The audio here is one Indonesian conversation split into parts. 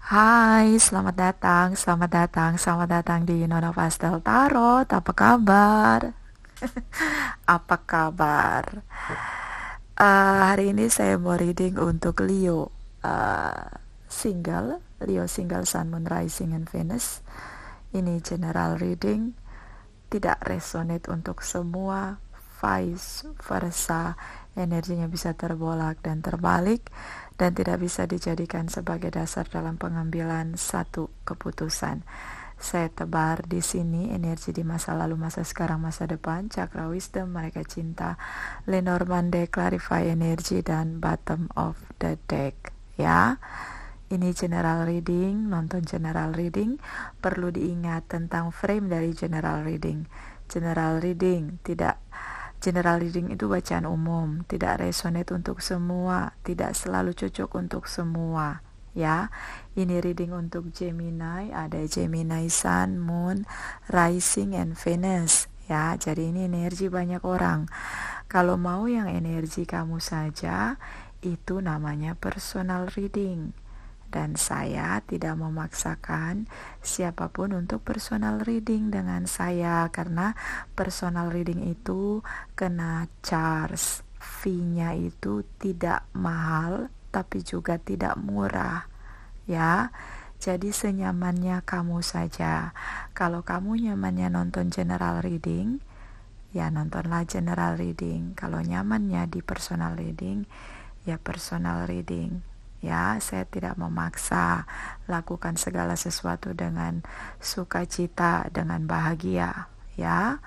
Hai, selamat datang di Nona Pastel Tarot. Apa kabar? Apa kabar? Hari ini saya mau reading untuk Leo single, Leo single Sun, Moon, Rising, and Venus. Ini general reading, tidak resonate untuk semua, vice versa. Energinya bisa terbolak dan terbalik dan tidak bisa dijadikan sebagai dasar dalam pengambilan satu keputusan. Saya tebar di sini energi di masa lalu, masa sekarang, masa depan, cakra wisdom, mereka cinta, Lenormand deck, clarify energy, dan bottom of the deck. Ya, ini general reading. Nonton general reading, perlu diingat tentang frame dari general reading. General reading itu bacaan umum, tidak resonate untuk semua, tidak selalu cocok untuk semua. Ya, ini reading untuk Gemini, ada Gemini Sun, Moon, Rising, and Venus. Ya, jadi ini energi banyak orang. Kalau mau yang energi kamu saja, itu namanya personal reading. Dan saya tidak memaksakan siapapun untuk personal reading dengan saya, karena personal reading itu kena charge. Fee-nya itu tidak mahal tapi juga tidak murah, ya. Jadi senyamannya kamu saja. Kalau kamu nyamannya nonton general reading, ya nontonlah general reading. Kalau nyamannya di personal reading, ya personal reading. Ya, saya tidak memaksa. Lakukan segala sesuatu dengan sukacita, dengan bahagia. Ya,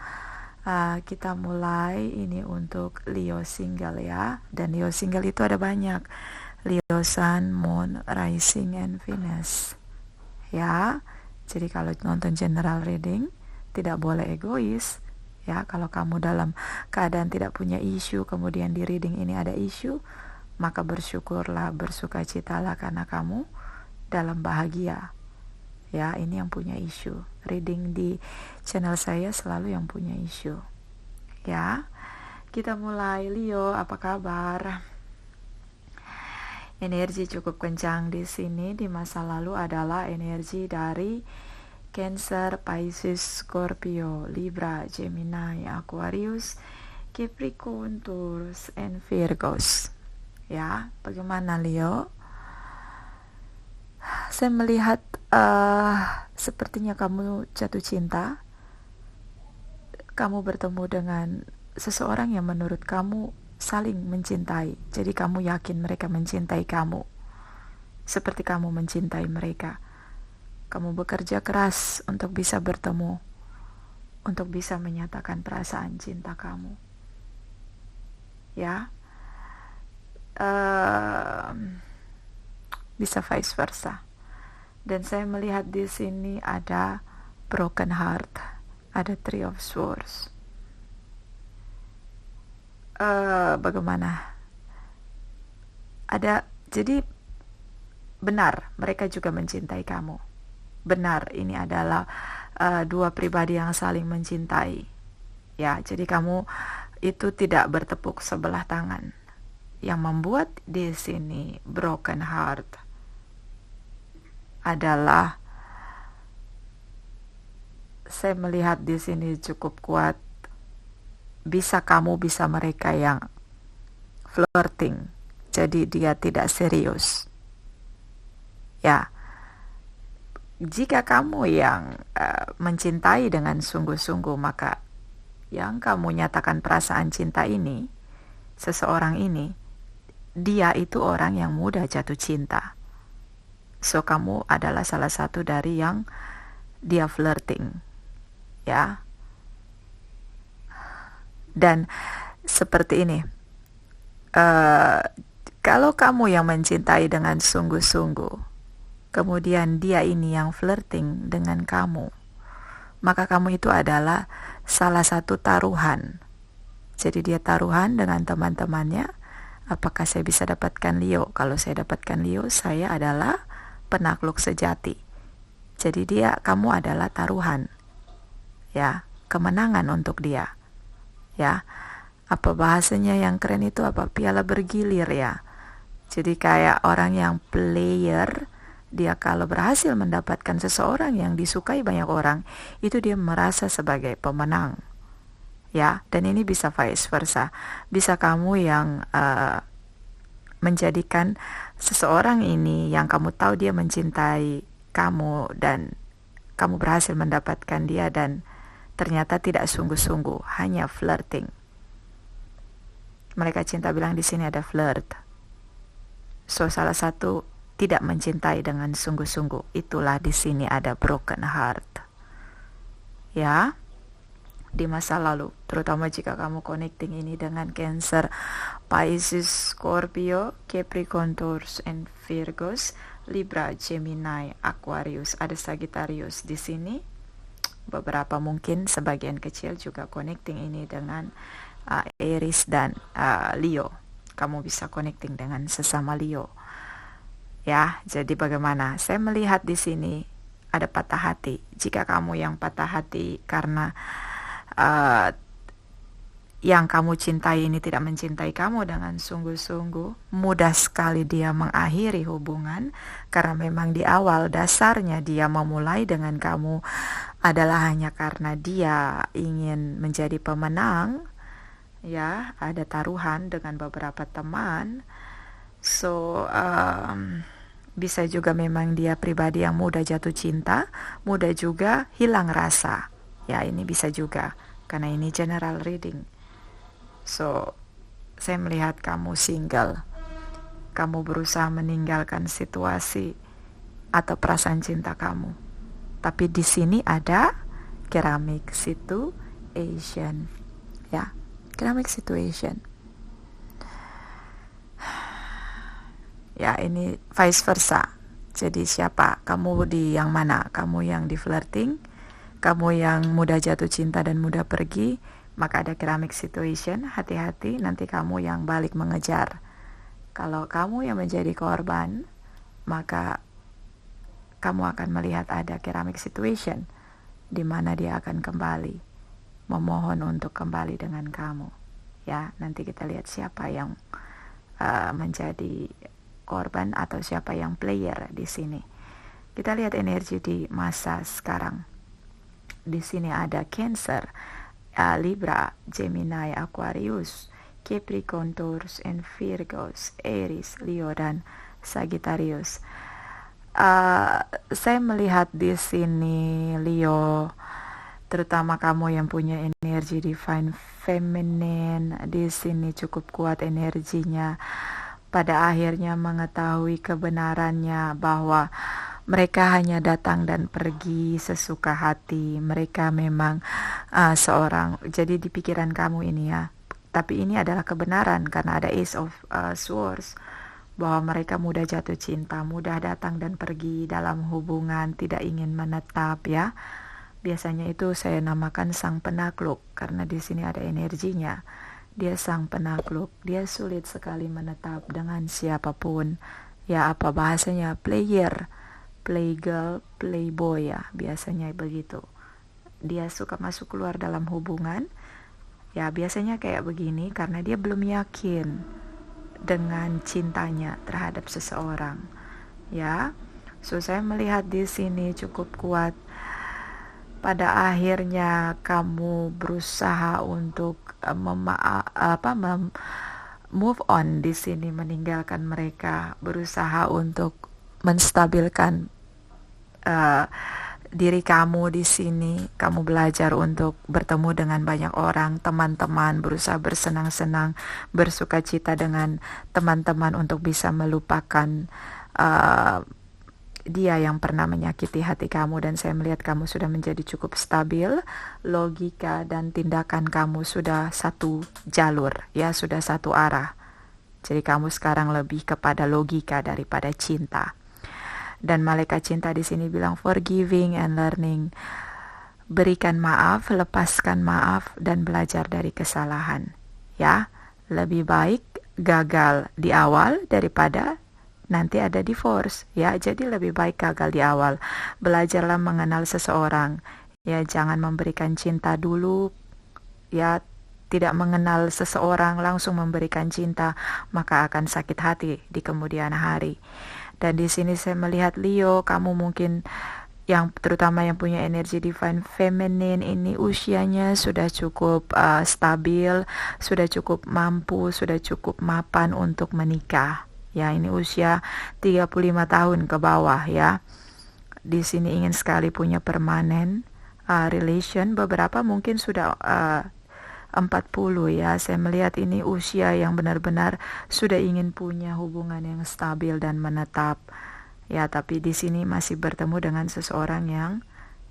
kita mulai. Ini untuk Leo single, ya. Dan Leo single itu ada banyak. Leo Sun, Moon, Rising, and Venus. Ya, jadi kalau nonton general reading tidak boleh egois. Ya, kalau kamu dalam keadaan tidak punya isu, kemudian di reading ini ada isu, maka bersyukurlah, bersukacitalah karena kamu dalam bahagia. Ya, ini yang punya isu. Reading di channel saya selalu yang punya isu. Ya, kita mulai. Leo, apa kabar? Energi cukup kencang di sini. Di masa lalu adalah energi dari Cancer, Pisces, Scorpio, Libra, Gemini, Aquarius, Capricorn, Taurus, and Virgos. Ya, bagaimana Leo? Saya melihat sepertinya kamu jatuh cinta. Kamu bertemu dengan seseorang yang menurut kamu saling mencintai. Jadi kamu yakin mereka mencintai kamu, seperti kamu mencintai mereka. Kamu bekerja keras untuk bisa bertemu, untuk bisa menyatakan perasaan cinta kamu. Ya, bisa vice versa. Dan saya melihat di sini ada broken heart, ada Three of Swords. Bagaimana? Jadi benar, mereka juga mencintai kamu. Benar, ini adalah dua pribadi yang saling mencintai. Ya, jadi kamu itu tidak bertepuk sebelah tangan. Yang membuat di sini broken heart adalah, saya melihat di sini cukup kuat. Kamu bisa mereka yang flirting, jadi dia tidak serius. Ya, jika kamu yang mencintai dengan sungguh-sungguh, maka yang kamu nyatakan perasaan cinta ini, seseorang ini, dia itu orang yang mudah jatuh cinta. So kamu adalah salah satu dari yang dia flirting, ya. Dan seperti ini, kalau kamu yang mencintai dengan sungguh-sungguh, kemudian dia ini yang flirting dengan kamu, maka kamu itu adalah salah satu taruhan. Jadi dia taruhan dengan teman-temannya. Apakah saya bisa dapatkan Leo? Kalau saya dapatkan Leo, saya adalah penakluk sejati. Jadi kamu adalah taruhan. Ya, kemenangan untuk dia. Ya, apa bahasanya yang keren itu, apa, piala bergilir, ya. Jadi kayak orang yang player dia kalau berhasil mendapatkan seseorang yang disukai banyak orang, itu dia merasa sebagai pemenang. Ya, dan ini bisa vice versa. Bisa kamu yang menjadikan seseorang ini yang kamu tahu dia mencintai kamu dan kamu berhasil mendapatkan dia dan ternyata tidak sungguh-sungguh, hanya flirting. Mereka cinta bilang di sini ada flirt. So salah satu tidak mencintai dengan sungguh-sungguh. Itulah di sini ada broken heart. Ya. Di masa lalu, terutama jika kamu connecting ini dengan Cancer, Pisces, Scorpio, Capricorn, Taurus, and Virgos, Libra, Gemini, Aquarius, ada Sagittarius di sini. Beberapa mungkin sebagian kecil juga connecting ini dengan Aries dan Leo. Kamu bisa connecting dengan sesama Leo. Ya, jadi bagaimana? Saya melihat di sini ada patah hati. Jika kamu yang patah hati karena yang kamu cintai ini tidak mencintai kamu dengan sungguh-sungguh, mudah sekali dia mengakhiri hubungan karena memang di awal dasarnya dia memulai dengan kamu adalah hanya karena dia ingin menjadi pemenang. Ya, ada taruhan dengan beberapa teman. So bisa juga memang dia pribadi yang mudah jatuh cinta, mudah juga hilang rasa. Ya, ini bisa juga karena ini general reading. So saya melihat kamu single, kamu berusaha meninggalkan situasi atau perasaan cinta kamu, tapi di sini ada ceramic situation. Ya, ceramic situation. Ya, ini vice versa. Jadi siapa? Kamu di yang mana? Kamu yang di flirting, kamu yang mudah jatuh cinta dan mudah pergi, maka ada ceramic situation. Hati-hati, nanti kamu yang balik mengejar. Kalau kamu yang menjadi korban, maka kamu akan melihat ada ceramic situation di mana dia akan kembali memohon untuk kembali dengan kamu. Ya, nanti kita lihat siapa yang menjadi korban atau siapa yang player di sini. Kita lihat energi di masa sekarang. Di sini ada Cancer, Libra, Gemini, Aquarius, Capricorn, Taurus, and Virgos, Aries, Leo, dan Sagittarius. Saya melihat di sini Leo, terutama kamu yang punya energi divine feminine, di sini cukup kuat energinya. Pada akhirnya mengetahui kebenarannya bahwa mereka hanya datang dan pergi sesuka hati. Mereka memang seorang, jadi di pikiran kamu ini ya, tapi ini adalah kebenaran karena ada Ace of Swords, bahwa mereka mudah jatuh cinta, mudah datang dan pergi dalam hubungan, tidak ingin menetap ya. Biasanya itu saya namakan sang penakluk karena di sini ada energinya. Dia sang penakluk, dia sulit sekali menetap dengan siapapun. Ya, apa bahasanya? Player, playgirl, playboy ya, biasanya begitu. Dia suka masuk keluar dalam hubungan. Ya, biasanya kayak begini karena dia belum yakin dengan cintanya terhadap seseorang. Ya, so saya melihat di sini cukup kuat. Pada akhirnya kamu berusaha untuk move on di sini, meninggalkan mereka, berusaha untuk menstabilkan diri kamu di sini. Kamu belajar untuk bertemu dengan banyak orang, teman-teman, berusaha bersenang-senang, bersukacita dengan teman-teman untuk bisa melupakan dia yang pernah menyakiti hati kamu. Dan saya melihat kamu sudah menjadi cukup stabil, logika dan tindakan kamu sudah satu jalur, ya, sudah satu arah. Jadi kamu sekarang lebih kepada logika daripada cinta. Dan malaikat cinta di sini bilang forgiving and learning. Berikan maaf, lepaskan maaf dan belajar dari kesalahan. Ya, lebih baik gagal di awal daripada nanti ada divorce. Ya, jadi lebih baik gagal di awal. Belajarlah mengenal seseorang. Ya, jangan memberikan cinta dulu. Ya, tidak mengenal seseorang langsung memberikan cinta, maka akan sakit hati di kemudian hari. Dan di sini saya melihat Leo, kamu mungkin yang terutama yang punya energi divine feminine ini usianya sudah cukup stabil, sudah cukup mampu, sudah cukup mapan untuk menikah. Ya, ini usia 35 tahun ke bawah ya. Di sini ingin sekali punya permanen relation, beberapa mungkin sudah 40 ya. Saya melihat ini usia yang benar-benar sudah ingin punya hubungan yang stabil dan menetap. Ya, tapi di sini masih bertemu dengan seseorang yang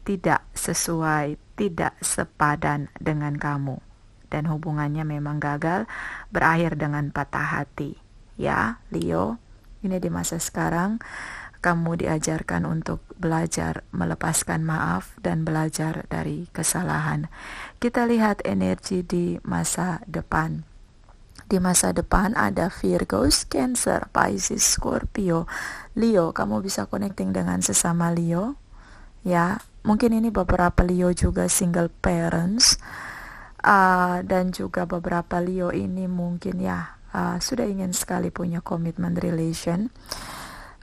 tidak sesuai, tidak sepadan dengan kamu. Dan hubungannya memang gagal, berakhir dengan patah hati. Ya, Leo, ini di masa sekarang kamu diajarkan untuk belajar melepaskan maaf dan belajar dari kesalahan. Kita lihat energi di masa depan. Di masa depan ada Virgo, Cancer, Pisces, Scorpio, Leo. Kamu bisa connecting dengan sesama Leo. Ya, mungkin ini beberapa Leo juga single parents. Dan juga beberapa Leo ini mungkin ya sudah ingin sekali punya commitment relation.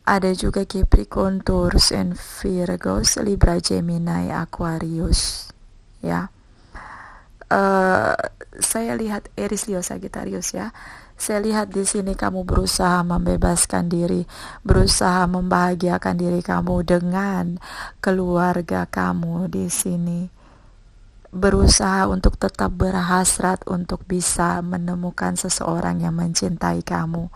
Ada juga Capricorn, Taurus, and Virgos, Libra, Gemini, Aquarius. Ya. Saya lihat Aries, Leo, Sagittarius ya. Saya lihat di sini kamu berusaha membebaskan diri, berusaha membahagiakan diri kamu dengan keluarga kamu di sini. Berusaha untuk tetap berhasrat untuk bisa menemukan seseorang yang mencintai kamu.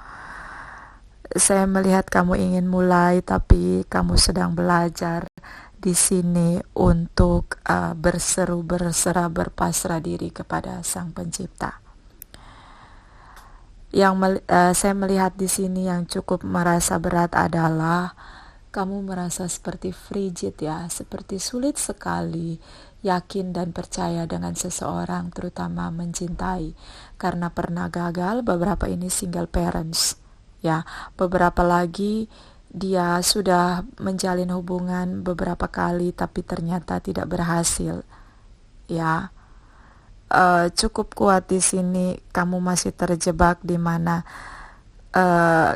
Saya melihat kamu ingin mulai, tapi kamu sedang belajar di sini untuk berseru, berserah, berpasrah diri kepada Sang Pencipta. Saya melihat di sini yang cukup merasa berat adalah kamu merasa seperti frigid ya, seperti sulit sekali yakin dan percaya dengan seseorang, terutama mencintai, karena pernah gagal. Beberapa ini single parents ya, beberapa lagi dia sudah menjalin hubungan beberapa kali tapi ternyata tidak berhasil. Ya, cukup kuat di sini. Kamu masih terjebak di mana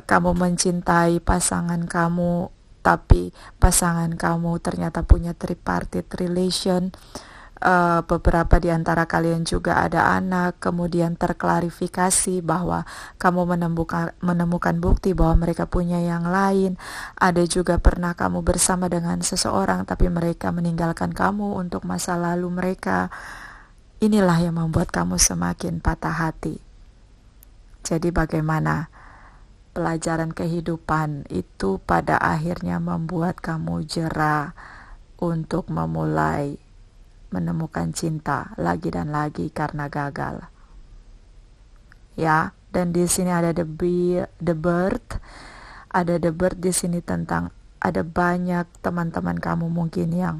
kamu mencintai pasangan kamu, tapi pasangan kamu ternyata punya tripartite relation. Beberapa di antara kalian juga ada anak, kemudian terklarifikasi bahwa kamu menemukan bukti bahwa mereka punya yang lain. Ada juga pernah kamu bersama dengan seseorang tapi mereka meninggalkan kamu untuk masa lalu mereka. Inilah yang membuat kamu semakin patah hati. Jadi bagaimana pelajaran kehidupan itu pada akhirnya membuat kamu jera untuk memulai menemukan cinta lagi dan lagi karena gagal. Ya, dan di sini ada the bird. Ada the bird di sini tentang ada banyak teman-teman kamu mungkin yang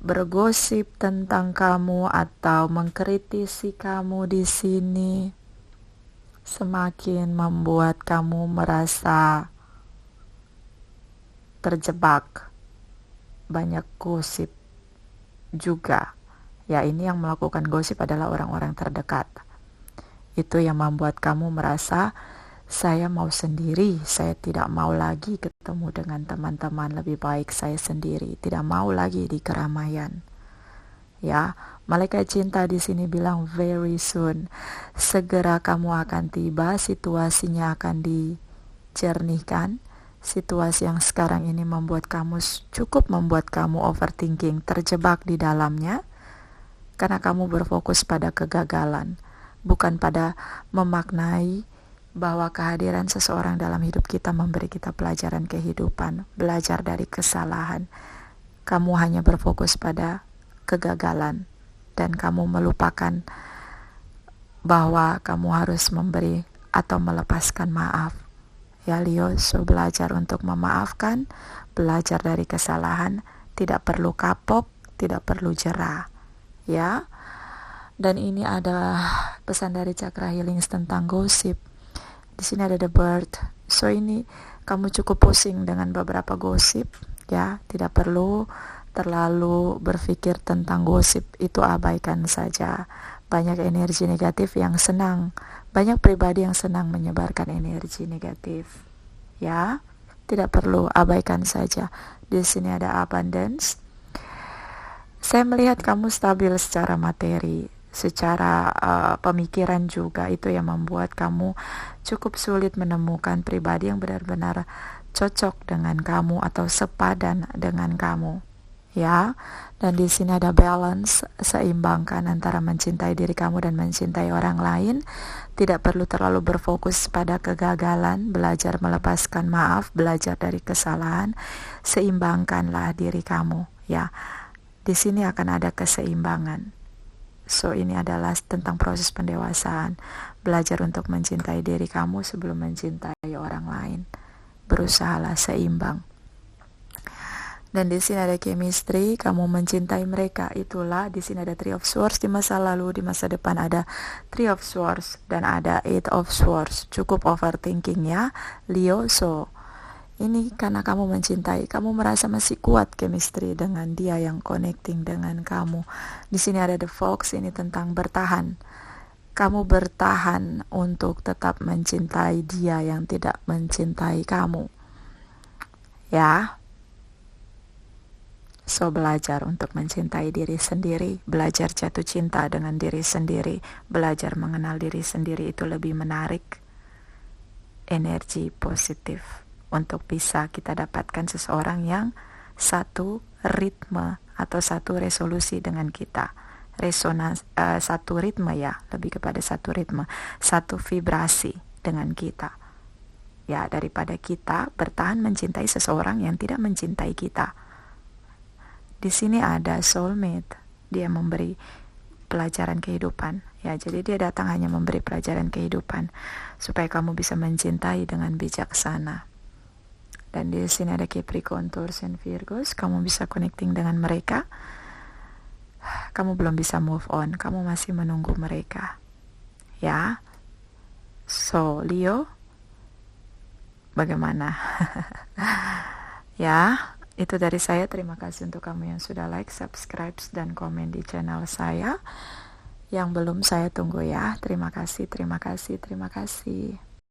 bergosip tentang kamu atau mengkritisi kamu di sini, semakin membuat kamu merasa terjebak. Banyak gosip juga. Ya, ini yang melakukan gosip adalah orang-orang terdekat. Itu yang membuat kamu merasa, saya mau sendiri, saya tidak mau lagi ketemu dengan teman-teman, lebih baik saya sendiri, tidak mau lagi di keramaian. Ya, malaikat cinta di sini bilang very soon, segera kamu akan tiba, situasinya akan dijernihkan. Situasi yang sekarang ini membuat kamu overthinking, terjebak di dalamnya, karena kamu berfokus pada kegagalan, bukan pada memaknai bahwa kehadiran seseorang dalam hidup kita memberi kita pelajaran kehidupan, belajar dari kesalahan. Kamu hanya berfokus pada kegagalan dan kamu melupakan bahwa kamu harus memberi atau melepaskan maaf. Ya Leo, so belajar untuk memaafkan, belajar dari kesalahan, tidak perlu kapok, tidak perlu jera. Ya. Dan ini ada pesan dari Chakra Healings tentang gosip. Di sini ada the bird. So ini kamu cukup pusing dengan beberapa gosip, ya. Tidak perlu terlalu berpikir tentang gosip, itu abaikan saja. Banyak energi negatif yang senang, banyak pribadi yang senang menyebarkan energi negatif, ya. Tidak perlu, abaikan saja. Di sini ada abundance. Saya melihat kamu stabil secara materi, secara pemikiran juga. Itu yang membuat kamu cukup sulit menemukan pribadi yang benar-benar cocok dengan kamu atau sepadan dengan kamu. Ya, dan di sini ada balance, seimbangkan antara mencintai diri kamu dan mencintai orang lain. Tidak perlu terlalu berfokus pada kegagalan, belajar melepaskan maaf, belajar dari kesalahan. Seimbangkanlah diri kamu, ya. Di sini akan ada keseimbangan. So, ini adalah tentang proses pendewasaan. Belajar untuk mencintai diri kamu sebelum mencintai orang lain. Berusahalah seimbang. Dan di sini ada chemistry, kamu mencintai mereka. Itulah di sini ada Three of Swords di masa lalu, di masa depan ada Three of Swords dan ada Eight of Swords. Cukup overthinking ya, Leo. So, ini karena kamu mencintai, kamu merasa masih kuat chemistry dengan dia yang connecting dengan kamu. Di sini ada The Fox, ini tentang bertahan. Kamu bertahan untuk tetap mencintai dia yang tidak mencintai kamu. Ya. So, belajar untuk mencintai diri sendiri, belajar jatuh cinta dengan diri sendiri, belajar mengenal diri sendiri, itu lebih menarik energi positif untuk bisa kita dapatkan seseorang yang satu ritme atau satu resolusi dengan kita. Satu ritme ya, lebih kepada satu ritme, satu vibrasi dengan kita. Ya, daripada kita bertahan mencintai seseorang yang tidak mencintai kita. Di sini ada soulmate, dia memberi pelajaran kehidupan. Ya, jadi dia datang hanya memberi pelajaran kehidupan supaya kamu bisa mencintai dengan bijaksana. Dan di sini ada Capricorn, Taurus, and Virgos. Kamu bisa connecting dengan mereka. Kamu belum bisa move on, kamu masih menunggu mereka. Ya. So, Leo, bagaimana? Ya. Itu dari saya, terima kasih untuk kamu yang sudah like, subscribe, dan komen di channel saya. Yang belum, saya tunggu ya. Terima kasih, terima kasih, terima kasih.